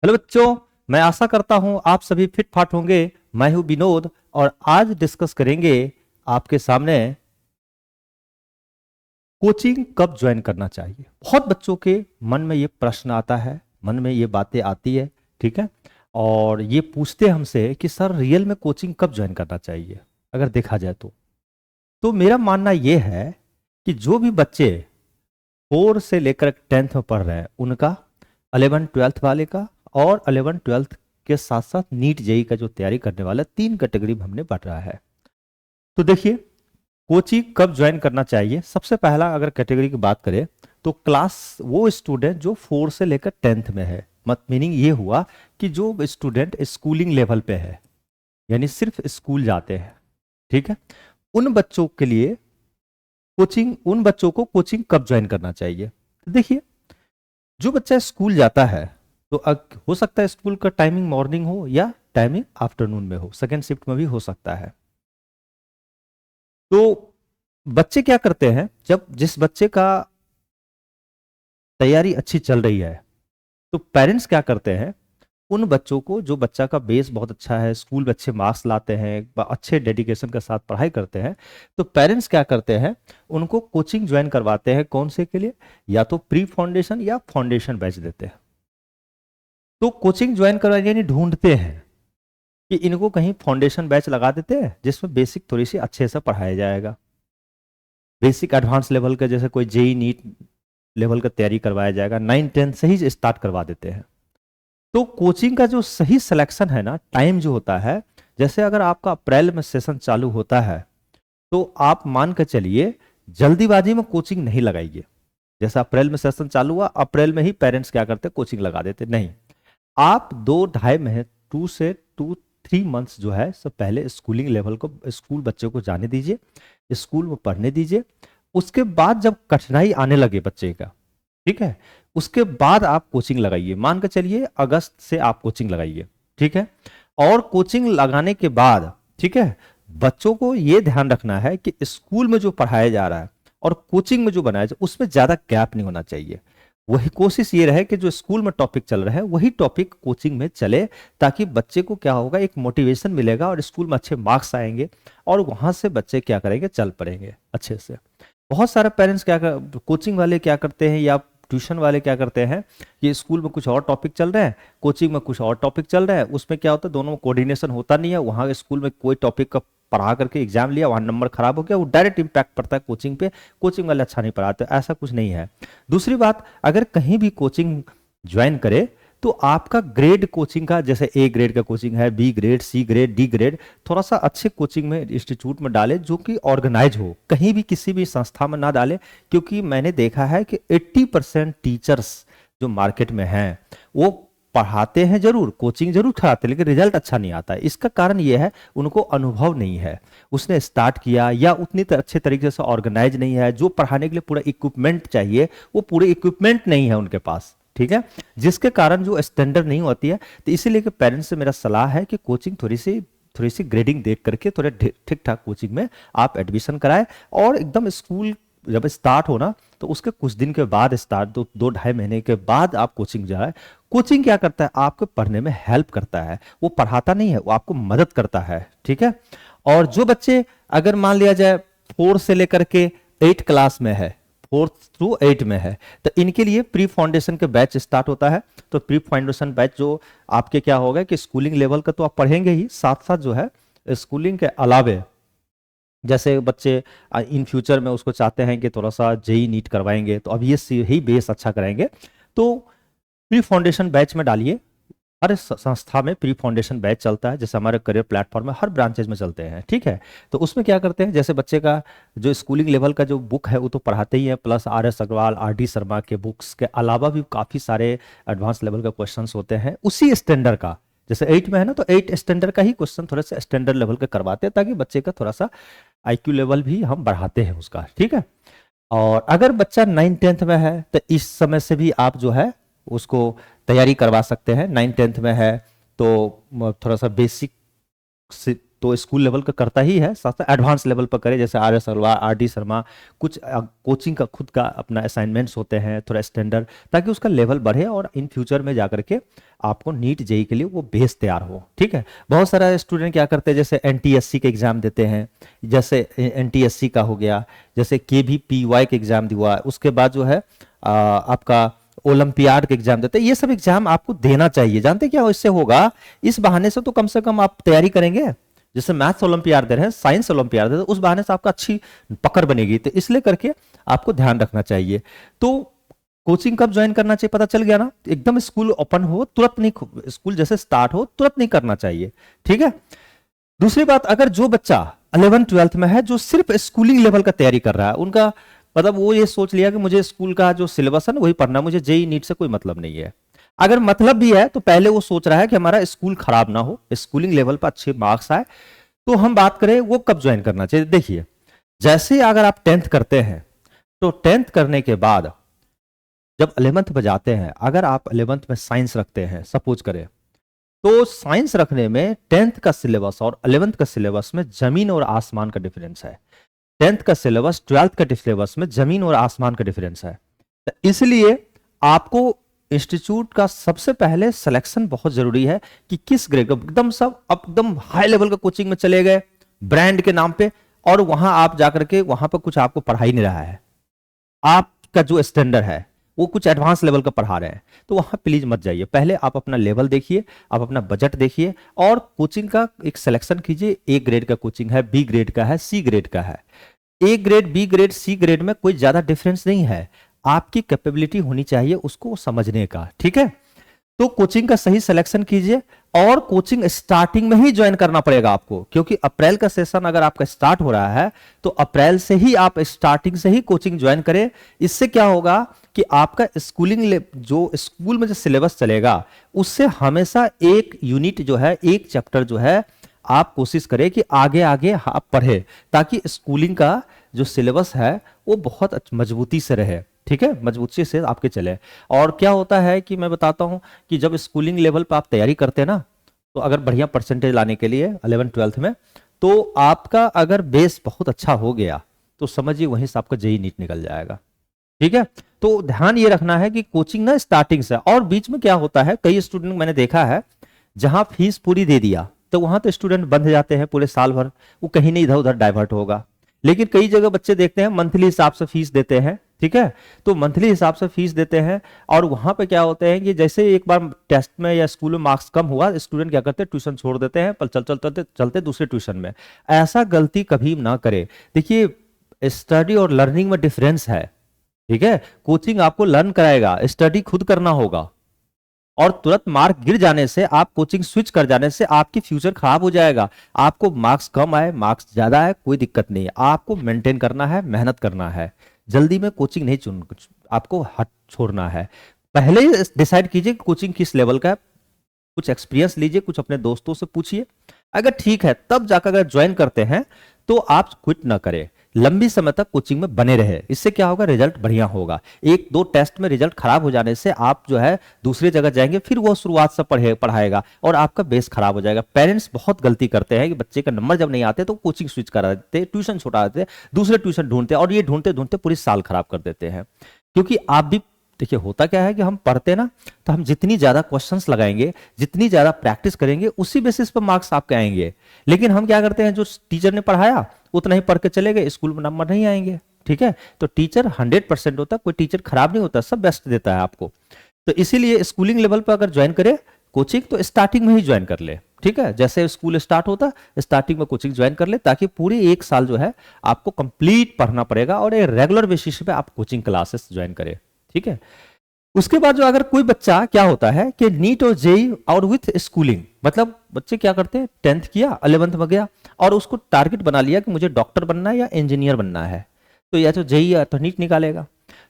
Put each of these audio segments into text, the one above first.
Hello बच्चों, मैं आशा करता हूं आप सभी फिट फाट होंगे। मैं हूं विनोद और आज डिस्कस करेंगे आपके सामने कोचिंग कब ज्वाइन करना चाहिए। बहुत बच्चों के मन में ये प्रश्न आता है, मन में ये बातें आती है, ठीक है। और ये पूछते हमसे कि सर रियल में कोचिंग कब ज्वाइन करना चाहिए अगर देखा जाए तो मेरा मानना ये है कि जो भी बच्चे 4 से लेकर 10th में पढ़ रहे हैं उनका, 11 12 वाले का और 11 12 के साथ साथ नीट जेई का जो तैयारी करने वाला, 3 कैटेगरी में हमने बांट रहा है। तो देखिए, कोचिंग कब ज्वाइन करना चाहिए। सबसे पहला अगर कैटेगरी की बात करें तो क्लास वो स्टूडेंट जो 4 से लेकर 10th में है, मत मीनिंग ये हुआ कि जो स्टूडेंट स्कूलिंग लेवल पे है, यानी सिर्फ स्कूल जाते हैं, ठीक है। उन बच्चों के लिए उन बच्चों को कोचिंग कब ज्वाइन करना चाहिए। तो देखिए, जो बच्चा स्कूल जाता है तो हो सकता है स्कूल का टाइमिंग मॉर्निंग हो या टाइमिंग आफ्टरनून में हो, सेकेंड शिफ्ट में भी हो सकता है। तो बच्चे क्या करते हैं, जब जिस बच्चे का तैयारी अच्छी चल रही है तो पेरेंट्स क्या करते हैं, उन बच्चों को, जो बच्चा का बेस बहुत अच्छा है, स्कूल में अच्छे मार्क्स लाते हैं, अच्छे डेडिकेशन के साथ पढ़ाई करते हैं, तो पेरेंट्स क्या करते हैं, उनको कोचिंग ज्वाइन करवाते हैं। कौन से के लिए? या तो प्री फाउंडेशन या फाउंडेशन बैच देते हैं। तो कोचिंग ज्वाइन करवाने यानी ढूंढते हैं कि इनको कहीं फाउंडेशन बैच लगा देते हैं जिसमें बेसिक थोड़ी सी अच्छे से पढ़ाया जाएगा। बेसिक एडवांस लेवल का, जैसे कोई जेई नीट लेवल का तैयारी करवाया जाएगा, 9 10 से ही स्टार्ट करवा देते हैं। तो कोचिंग का जो सही सिलेक्शन है ना, टाइम जो होता है, जैसे अगर आपका अप्रैल में सेशन चालू होता है तो आप मान कर चलिए जल्दीबाजी में कोचिंग नहीं लगाइए। जैसे अप्रैल में सेशन चालू हुआ, अप्रैल में ही पेरेंट्स क्या करते, कोचिंग लगा देते, नहीं। आप 2 ढाई महीने, 2 से 3 मंथ्स जो है सब पहले स्कूलिंग लेवल को, स्कूल बच्चे को जाने दीजिए, स्कूल में पढ़ने दीजिए। उसके बाद जब कठिनाई आने लगे बच्चे का, ठीक है, उसके बाद आप कोचिंग लगाइए। मान के चलिए अगस्त से आप कोचिंग लगाइए, ठीक है। और कोचिंग लगाने के बाद, ठीक है, बच्चों को यह ध्यान रखना है कि स्कूल में जो पढ़ाया जा रहा है और कोचिंग में जो बनाया जाए उसमें ज्यादा गैप नहीं होना चाहिए। वही कोशिश ये रहे कि जो स्कूल में टॉपिक चल रहा है वही टॉपिक कोचिंग में चले, ताकि बच्चे को क्या होगा, एक मोटिवेशन मिलेगा और स्कूल में अच्छे मार्क्स आएंगे और वहां से बच्चे क्या करेंगे, चल पड़ेंगे अच्छे से। बहुत सारे पेरेंट्स कोचिंग वाले क्या करते हैं या ट्यूशन वाले क्या करते हैं, कि स्कूल में कुछ और टॉपिक चल रहे हैं, कोचिंग में कुछ और टॉपिक चल रहा है, उसमें क्या होता है, दोनों में कोऑर्डिनेशन होता नहीं है। वहाँ स्कूल में कोई टॉपिक का पढ़ा करके एग्जाम लिया, वहाँ नंबर खराब हो गया, वो डायरेक्ट इंपैक्ट पड़ता है कोचिंग पे। कोचिंग वाले अच्छा नहीं पढ़ाते, ऐसा कुछ नहीं है। दूसरी बात, अगर कहीं भी कोचिंग ज्वाइन करे तो आपका ग्रेड कोचिंग का, जैसे ए ग्रेड का कोचिंग है, B grade, C grade, D grade, थोड़ा सा अच्छे कोचिंग में, इंस्टीट्यूट में डाले जो कि ऑर्गेनाइज हो, कहीं भी किसी भी संस्था में ना डाले। क्योंकि मैंने देखा है कि 80% टीचर्स जो मार्केट में हैं वो पढ़ाते हैं जरूर, कोचिंग जरूर कराते हैं, लेकिन रिजल्ट अच्छा नहीं आता है। इसका कारण यह है, उनको अनुभव नहीं है, उसने स्टार्ट किया या उतनी अच्छे तरीके से ऑर्गेनाइज नहीं है। जो पढ़ाने के लिए पूरा इक्विपमेंट चाहिए वो पूरे इक्विपमेंट नहीं है उनके पास, ठीक है, जिसके कारण जो स्टैंडर्ड नहीं होती है। तो इसीलिए कि पेरेंट्स से मेरा सलाह है कि कोचिंग थोड़ी सी ग्रेडिंग देख करके थोड़े ठीक ठाक कोचिंग में आप एडमिशन कराएं। और एकदम स्कूल जब स्टार्ट हो ना, तो उसके कुछ दिन के बाद, स्टार्ट 2 2 ढाई महीने के बाद आप कोचिंग जाए। कोचिंग क्या करता है, आपको पढ़ने में हेल्प करता है, वो पढ़ाता नहीं है, वो आपको मदद करता है, ठीक है। और जो बच्चे, अगर मान लिया जाए 4 से लेकर के 8 क्लास में है, 4th to 8 में है, तो इनके लिए प्री फाउंडेशन के बैच स्टार्ट होता है। तो प्री फाउंडेशन बैच जो आपके क्या होगा कि स्कूलिंग लेवल का तो आप पढ़ेंगे ही, साथ साथ जो है स्कूलिंग के अलावे, जैसे बच्चे इन फ्यूचर में उसको चाहते हैं कि थोड़ा सा जेई नीट करवाएंगे, तो अब ये ही बेस अच्छा कराएंगे, तो प्री फाउंडेशन बैच में डालिए। हर संस्था में प्री फाउंडेशन बैच चलता है, जैसे हमारे करियर प्लेटफॉर्म में हर ब्रांचेज में चलते हैं, ठीक है। तो उसमें क्या करते हैं, जैसे बच्चे का जो स्कूलिंग लेवल का जो बुक है वो तो पढ़ाते ही है, plus RS Agarwal, RD Sharma के बुक्स के अलावा भी काफ़ी सारे एडवांस लेवल का क्वेश्चंस होते हैं उसी स्टैंडर्ड का। जैसे 8 में है ना, तो 8 स्टैंडर्ड का ही क्वेश्चन थोड़े से स्टैंडर्ड लेवल का करवाते हैं, ताकि बच्चे का थोड़ा सा IQ लेवल भी हम बढ़ाते हैं उसका, ठीक है। और अगर बच्चा 9 10th में है तो इस समय से भी आप जो है उसको तैयारी करवा सकते हैं। 9 10th में है तो थोड़ा सा बेसिक तो स्कूल लेवल का करता ही है, साथ साथ एडवांस लेवल पर करे, जैसे R S Agarwal, R D Sharma, कुछ कोचिंग का खुद का अपना असाइनमेंट्स होते हैं थोड़ा स्टैंडर्ड, ताकि उसका लेवल बढ़े और इन फ्यूचर में जा करके आपको नीट जेई के लिए वो बेस तैयार हो। ठीक है, बहुत सारा स्टूडेंट क्या करते हैं, जैसे एनटीएससी के एग्जाम देते हैं, जैसे एनटीएससी का हो गया, जैसे केवीपीवाई के एग्जाम दिया, उसके बाद जो है आपका ओलंपियाड के एग्जाम देते हैं। ये सब एग्जाम आपको देना चाहिए। जानते क्या इससे होगा, इस बहाने से तो कम से कम आप तैयारी करेंगे, जैसे मैथ्स ओलंपियाड दे रहे हैं, साइंस ओलंपियाड दे रहे हैं, उस बहाने से आपका अच्छी पकड़ बनेगी। तो इसलिए करके आपको ध्यान रखना चाहिए। तो कोचिंग कब ज्वाइन करना चाहिए पता चल गया ना, एकदम स्कूल ओपन हो तुरंत नहीं, स्कूल जैसे स्टार्ट हो तुरंत नहीं करना चाहिए। ठीक है, दूसरी बात, अगर जो बच्चा 11th-12th में है, जो सिर्फ स्कूलिंग लेवल का तैयारी कर रहा है, उनका मतलब वो ये सोच लिया कि मुझे स्कूल का जो सिलेबस है ना वही पढ़ना, मुझे जेई नीट से कोई मतलब नहीं है। अगर मतलब भी है तो पहले वो सोच रहा है कि हमारा स्कूल खराब ना हो, स्कूलिंग लेवल पर अच्छे मार्क्स आए। तो हम बात करें वो कब ज्वाइन करना चाहिए। देखिए, जैसे अगर आप 10th करते हैं तो 10th करने के बाद जब 11th में जाते हैं, अगर आप 11th में साइंस रखते हैं सपोज करें, तो साइंस रखने में 10th का सिलेबस और 11th का सिलेबस में जमीन और आसमान का डिफरेंस है। 10th का सिलेबस 12th का सिलेबस में जमीन और आसमान का डिफरेंस है। तो इसलिए आपको इंस्टीट्यूट का सबसे पहले सिलेक्शन बहुत जरूरी है कि किस ग्रेड का, एकदम सब एकदम हाई लेवल का कोचिंग में चले गए ब्रांड के नाम पे, और वहां आप जाकर के वहां पर कुछ आपको पढ़ा ही नहीं रहा है, आपका जो स्टैंडर्ड है वो कुछ एडवांस लेवल का पढ़ा रहे हैं, तो वहां प्लीज मत जाइए। पहले आप अपना लेवल देखिए, आप अपना बजट देखिए, और कोचिंग का एक सिलेक्शन कीजिए। ए ग्रेड का कोचिंग है, बी ग्रेड का है, सी ग्रेड का है। A grade, B grade, C grade में कोई ज्यादा डिफरेंस नहीं है, आपकी कैपेबिलिटी होनी चाहिए उसको समझने का। ठीक है, तो कोचिंग का सही सिलेक्शन कीजिए, और कोचिंग स्टार्टिंग में ही ज्वाइन करना पड़ेगा आपको, क्योंकि अप्रैल का सेशन अगर आपका स्टार्ट हो रहा है तो अप्रैल से ही आप स्टार्टिंग से ही कोचिंग ज्वाइन करें। इससे क्या होगा कि आपका स्कूलिंग जो स्कूल में जो सिलेबस चलेगा उससे हमेशा एक यूनिट जो है, एक चैप्टर जो है, आप कोशिश करें कि आगे आगे आप पढ़े, ताकि स्कूलिंग का जो सिलेबस है वो बहुत मजबूती से रहे। ठीक है, मजबूती से आपके चले। और क्या होता है कि मैं बताता हूं कि जब स्कूलिंग लेवल पर आप तैयारी करते हैं ना, तो अगर बढ़िया परसेंटेज लाने के लिए 11th-12th में, तो आपका अगर बेस बहुत अच्छा हो गया तो समझिए वहीं से आपका जेई नीट निकल जाएगा। ठीक है, तो ध्यान ये रखना है कि कोचिंग ना स्टार्टिंग से, और बीच में क्या होता है, कई स्टूडेंट मैंने देखा है जहां फीस पूरी दे दिया तो वहां तो स्टूडेंट बंद जाते हैं पूरे साल भर, वो कहीं नहीं इधर उधर डाइवर्ट होगा। लेकिन कई जगह बच्चे देखते हैं मंथली हिसाब से फीस देते हैं। ठीक है, तो मंथली हिसाब से फीस देते हैं, और वहां पे क्या होते हैं कि जैसे एक बार टेस्ट में या स्कूल में मार्क्स कम हुआ, स्टूडेंट क्या करते हैं, ट्यूशन छोड़ देते हैं, पर चलते चलते दूसरे ट्यूशन में। ऐसा गलती कभी ना करे। देखिए, स्टडी और लर्निंग में डिफरेंस है। ठीक है, कोचिंग आपको लर्न कराएगा, स्टडी खुद करना होगा, और तुरंत मार्क गिर जाने से, आप कोचिंग स्विच कर जाने से आपकी फ्यूचर खराब हो जाएगा। आपको मार्क्स कम आए, मार्क्स ज्यादा आए, कोई दिक्कत नहीं है, आपको मेंटेन करना है, मेहनत करना है। जल्दी में कोचिंग नहीं आपको हट छोड़ना है। पहले ही डिसाइड कीजिए कि कोचिंग किस लेवल का है, कुछ एक्सपीरियंस लीजिए, कुछ अपने दोस्तों से पूछिए, अगर ठीक है तब जाकर अगर ज्वाइन करते हैं तो आप क्विट ना करें, लंबी समय तक कोचिंग में बने रहे। इससे क्या होगा, रिजल्ट बढ़िया होगा। एक दो टेस्ट में रिजल्ट खराब हो जाने से आप जो है दूसरी जगह जाएंगे, फिर वो शुरुआत से पढ़ाएगा और आपका बेस खराब हो जाएगा। पेरेंट्स बहुत गलती करते हैं कि बच्चे का नंबर जब नहीं आते तो कोचिंग स्विच करा देते, ट्यूशन छुड़ा देते, दूसरे ट्यूशन ढूंढते, और ये ढूंढते ढूंढते पूरी साल खराब कर देते हैं। क्योंकि आप भी देखिए, होता क्या है कि हम पढ़ते ना, तो हम जितनी ज्यादा क्वेश्चंस लगाएंगे, जितनी ज्यादा प्रैक्टिस करेंगे, उसी बेसिस पर मार्क्स आपके आएंगे। लेकिन हम क्या करते हैं, जो टीचर ने पढ़ाया उतना ही पढ़ के चले गए, स्कूल में नंबर नहीं आएंगे। ठीक है, तो टीचर 100% होता है, कोई टीचर खराब नहीं होता, सब बेस्ट देता है आपको। तो इसीलिए स्कूलिंग लेवल पर अगर ज्वाइन करे कोचिंग, तो स्टार्टिंग में ही ज्वाइन कर ले। ठीक है, जैसे स्कूल स्टार्ट होता स्टार्टिंग में कोचिंग ज्वाइन कर ले, ताकि पूरी एक साल जो है आपको कंप्लीट पढ़ना पड़ेगा, और एक रेगुलर बेसिस पे आप कोचिंग क्लासेस ज्वाइन करें। ठीक है, उसके बाद जो अगर कोई बच्चा क्या होता है कि नीट और जेई और विथ स्कूलिंग, मतलब बच्चे क्या करते हैं, 10th किया, 11th में गया, और उसको टारगेट बना लिया कि मुझे डॉक्टर बनना है या इंजीनियर बनना है, तो या तो जेई या तो नीट निकालेगा।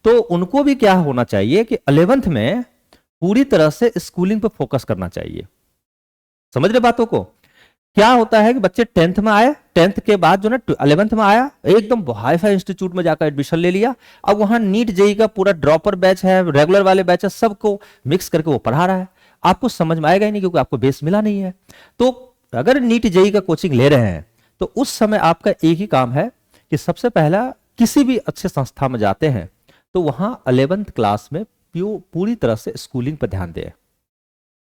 तो उनको भी क्या होना चाहिए कि 11th में पूरी तरह से स्कूलिंग पर फोकस करना चाहिए। समझ रहे बातों को? क्या होता है कि बच्चे 10th में आए, 10th के बाद जो ना 11th में आया, एकदम हाई फाई इंस्टीट्यूट में जाकर एडमिशन ले लिया। अब वहां नीट जेई का पूरा ड्रॉपर बैच है, रेगुलर वाले बैच है, सबको मिक्स करके वो पढ़ा रहा है। आपको समझ में आएगा ही नहीं, क्योंकि आपको बेस मिला नहीं है। तो अगर नीट जेई का कोचिंग ले रहे हैं तो उस समय आपका एक ही काम है कि सबसे पहला किसी भी अच्छे संस्था में जाते हैं तो वहां 11th क्लास में पूरी तरह से स्कूलिंग पर ध्यान दें।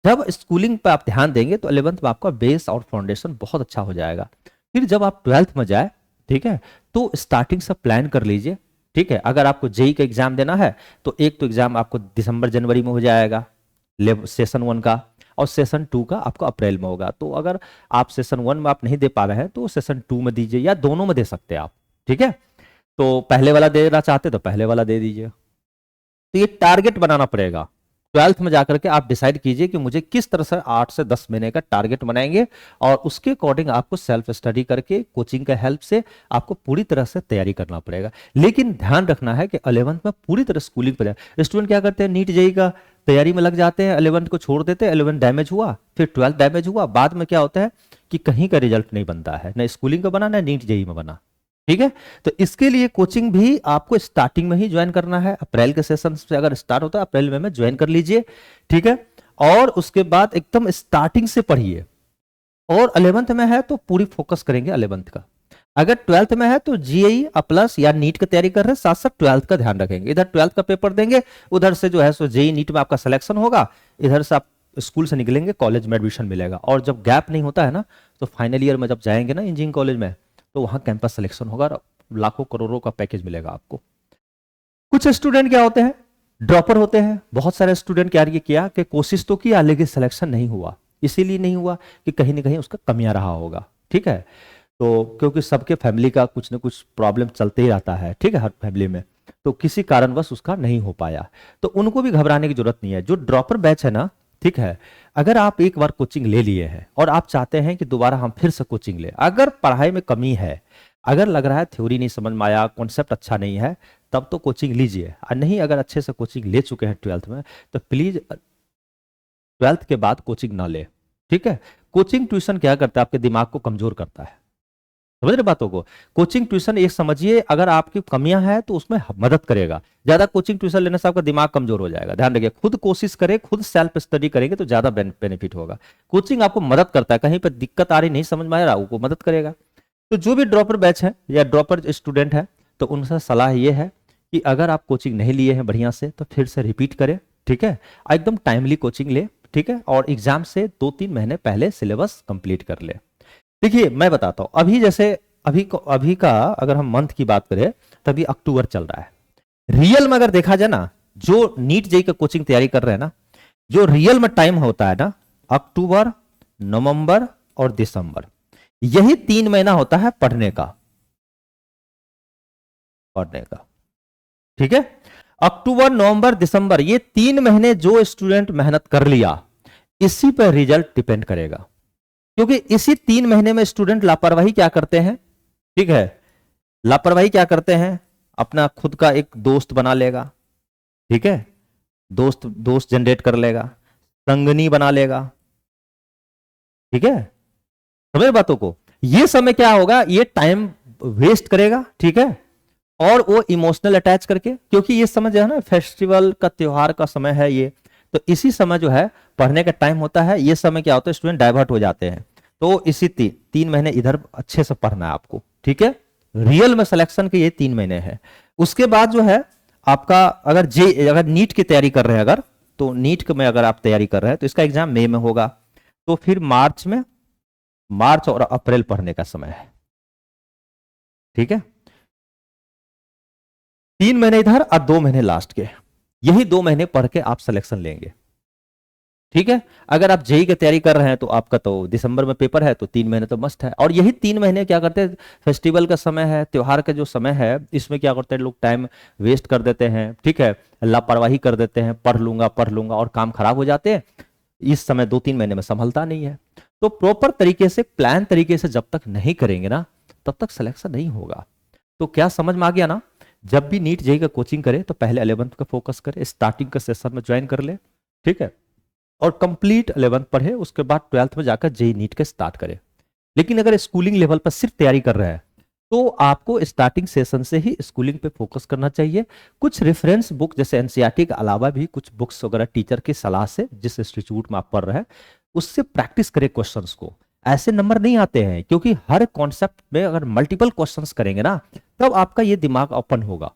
जब स्कूलिंग पर आप ध्यान देंगे तो 11th में आपका बेस और फाउंडेशन बहुत अच्छा हो जाएगा। फिर जब आप 12th में जाए, ठीक है, तो स्टार्टिंग से प्लान कर लीजिए। ठीक है, अगर आपको जेई का एग्जाम देना है तो एक तो एग्जाम आपको दिसंबर जनवरी में हो जाएगा सेशन 1 का, और सेशन 2 का आपको अप्रैल में होगा। तो अगर आप सेशन 1 में आप नहीं दे पा रहे हैं तो सेशन 2 में दीजिए, या दोनों में दे सकते हैं आप। ठीक है, तो पहले वाला देना चाहते तो पहले वाला दे दीजिए। तो ये टारगेट बनाना पड़ेगा। 12th में जाकर के आप डिसाइड कीजिए कि मुझे किस तरह से 8 से 10 महीने का टारगेट बनाएंगे, और उसके अकॉर्डिंग आपको सेल्फ स्टडी करके कोचिंग का हेल्प से आपको पूरी तरह से तैयारी करना पड़ेगा। लेकिन ध्यान रखना है कि 11th में पूरी तरह स्कूलिंग पर स्टूडेंट क्या करते हैं, नीट जेई का तैयारी में लग जाते हैं, 11th को छोड़ देते हैं, 11th डैमेज हुआ, फिर 12th डैमेज हुआ, बाद में क्या होता है कि कहीं का रिजल्ट नहीं बनता है, ना स्कूलिंग का बना ना नीट जेई में बना। ठीक है, तो इसके लिए कोचिंग भी आपको स्टार्टिंग में ही ज्वाइन करना है। अप्रैल के सेशन से अगर स्टार्ट होता है अप्रैल में ज्वाइन कर लीजिए। ठीक है, और उसके बाद एकदम स्टार्टिंग से पढ़िए। और 11th में है तो पूरी फोकस करेंगे 11th का। अगर 12th में है तो जीई प्लस या नीट की तैयारी कर रहे हैं, साथ साथ 12th का ध्यान रखेंगे। इधर 12th का पेपर देंगे, उधर से जो है सो जेई नीट में आपका सिलेक्शन होगा, इधर से आप स्कूल से निकलेंगे, कॉलेज में एडमिशन मिलेगा। और जब गैप नहीं होता है ना, तो फाइनल ईयर में जब जाएंगे ना इंजीनियरिंग कॉलेज में, तो वहां कैंपस सिलेक्शन होगा और लाखों करोड़ों का पैकेज मिलेगा आपको। कुछ स्टूडेंट क्या होते हैं, ड्रॉपर होते हैं। बहुत सारे स्टूडेंट क्या किया कि कोशिश तो किया लेकिन सिलेक्शन नहीं हुआ। इसीलिए नहीं हुआ कि कहीं ना कहीं उसका कमियां रहा होगा। ठीक है, तो क्योंकि सबके फैमिली का कुछ ना कुछ प्रॉब्लम चलते ही रहता है, ठीक है, हर फैमिली में, तो किसी कारणवश उसका नहीं हो पाया। तो उनको भी घबराने की जरूरत नहीं है। जो ड्रॉपर बैच है ना, ठीक है, अगर आप एक बार कोचिंग ले लिए हैं और आप चाहते हैं कि दोबारा हम फिर से कोचिंग ले, अगर पढ़ाई में कमी है, अगर लग रहा है थ्योरी नहीं समझ में आया, कॉन्सेप्ट अच्छा नहीं है, तब तो कोचिंग लीजिए। और नहीं, अगर अच्छे से कोचिंग ले चुके हैं 12th में, तो प्लीज 12th के बाद कोचिंग ना ले। ठीक है, कोचिंग ट्यूशन क्या करता है, आपके दिमाग को कमजोर करता है। समझ रहे बातों को। कोचिंग ट्यूशन एक समझिए, अगर आपकी कमियां हैं तो उसमें मदद करेगा। ज्यादा कोचिंग ट्यूशन लेने से आपका दिमाग कमजोर हो जाएगा। ध्यान रखिए, खुद कोशिश करें, खुद सेल्फ स्टडी करेंगे तो ज्यादा बेनिफिट होगा। कोचिंग आपको मदद करता है, कहीं पर दिक्कत आ रही नहीं समझ में आ रहा, वो मदद करेगा। तो जो भी ड्रॉपर बैच है या ड्रॉपर स्टूडेंट है, तो उनसे सलाह ये है कि अगर आप कोचिंग नहीं लिए हैं बढ़िया से, तो फिर से रिपीट करें। ठीक है, एकदम टाइमली कोचिंग ले। ठीक है, और एग्जाम से 2-3 महीने पहले सिलेबस कंप्लीट कर ले। देखिए मैं बताता हूं, अभी का अगर हम मंथ की बात करें, तभी अक्टूबर चल रहा है। रियल में अगर देखा जाए ना, जो नीट जेई का कोचिंग तैयारी कर रहे हैं ना, जो रियल में टाइम होता है ना, अक्टूबर, नवंबर और दिसंबर, यही 3 महीना होता है पढ़ने का। ठीक है, अक्टूबर, नवंबर, दिसंबर, ये 3 महीने जो स्टूडेंट मेहनत कर लिया, इसी पर रिजल्ट डिपेंड करेगा। क्योंकि इसी 3 महीने में स्टूडेंट लापरवाही क्या करते हैं, ठीक है, लापरवाही क्या करते हैं, अपना खुद का एक दोस्त बना लेगा। ठीक है, दोस्त जनरेट कर लेगा, संगनी बना लेगा। ठीक है, समझ बातों को। ये समय क्या होगा, ये टाइम वेस्ट करेगा। ठीक है, और वो इमोशनल अटैच करके, क्योंकि ये समय जो है ना फेस्टिवल का, त्योहार का समय है ये, तो इसी समय जो है पढ़ने का टाइम होता है। ये समय क्या होता है, स्टूडेंट डाइवर्ट हो जाते हैं। तो इसी 3 महीने इधर अच्छे से पढ़ना है आपको। ठीक है, रियल में सिलेक्शन के ये 3 महीने हैं। उसके बाद जो है आपका, अगर नीट की तैयारी कर रहे हैं, अगर तो नीट में अगर आप तैयारी कर रहे हैं तो इसका एग्जाम मई में होगा। तो फिर मार्च और अप्रैल पढ़ने का समय है। ठीक है, 3 महीने इधर और 2 महीने लास्ट के, यही 2 महीने पढ़ के आप सिलेक्शन लेंगे। ठीक है, अगर आप जेई की तैयारी कर रहे हैं तो आपका तो दिसंबर में पेपर है, तो 3 महीने तो मस्ट है। और यही 3 महीने क्या करते हैं, फेस्टिवल का समय है, त्योहार का जो समय है, इसमें क्या करते हैं लोग, टाइम वेस्ट कर देते हैं। ठीक है, लापरवाही कर देते हैं, पढ़ लूंगा और काम खराब हो जाते हैं। इस समय 2-3 महीने में संभलता नहीं है। तो प्रॉपर तरीके से, प्लान तरीके से जब तक नहीं करेंगे ना, तब तक सिलेक्शन नहीं होगा। तो क्या समझ में आ गया ना, जब भी नीट जेई का कोचिंग करे तो पहले 11th का फोकस करे, स्टार्टिंग का सेशन में ज्वाइन कर ले। ठीक है, और कंप्लीट 11th पढ़े, उसके बाद 12th में जाकर जेई नीट के स्टार्ट करे। लेकिन अगर स्कूलिंग लेवल पर सिर्फ तैयारी कर रहे हैं, तो आपको स्टार्टिंग सेशन से ही स्कूलिंग पे फोकस करना चाहिए। कुछ रेफरेंस बुक जैसे एनसीईआरटी के अलावा भी कुछ बुक्स वगैरह टीचर की सलाह से, जिस इंस्टीट्यूट में आप पढ़ रहे हैं, उससे प्रैक्टिस करें क्वेश्चंस को। ऐसे नंबर नहीं आते हैं, क्योंकि हर कॉन्सेप्ट में अगर मल्टीपल क्वेश्चंस करेंगे ना, तब आपका ये दिमाग ओपन होगा।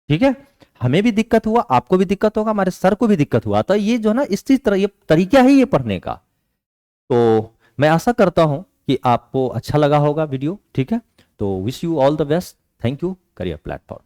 ठीक है, हमें भी दिक्कत हुआ, आपको भी दिक्कत होगा, हमारे सर को भी दिक्कत हुआ, तो ये जो है ना, इस चीज तरह ये तरीका है ये पढ़ने का। तो मैं आशा करता हूं कि आपको अच्छा लगा होगा वीडियो। ठीक है, तो wish you all the best. Thank you career platform.